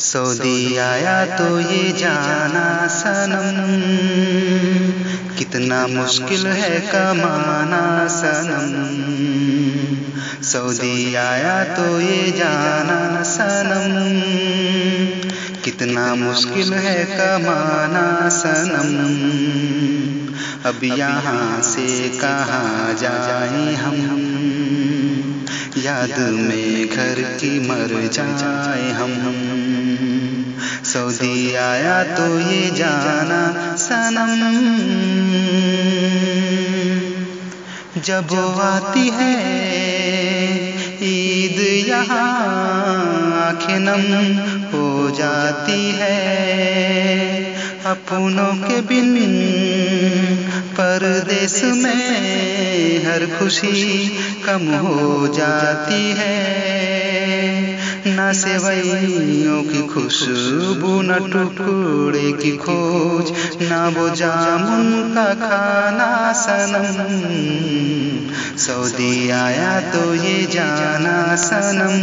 Saudi आया तो ये जाना सनम, कितना मुश्किल है कमाना सनम। सऊदी आया तो ये जाना सनम, कितना मुश्किल है कमाना सनम। अब यहाँ से कहाँ जाएं हम, याद में घर की मर जाए हम। सऊदी आया तो ये जाना सनम, जब आती है ईद यहाँ आँखें नम हो जाती है। अपनों के बिन परदेस में हर खुशी कम हो जाती है। ना सेवइयों की खुशबू, न टुकड़े की खोज, ना वो जामुन का खाना सनम। सऊदी आया तो ये जाना सनम।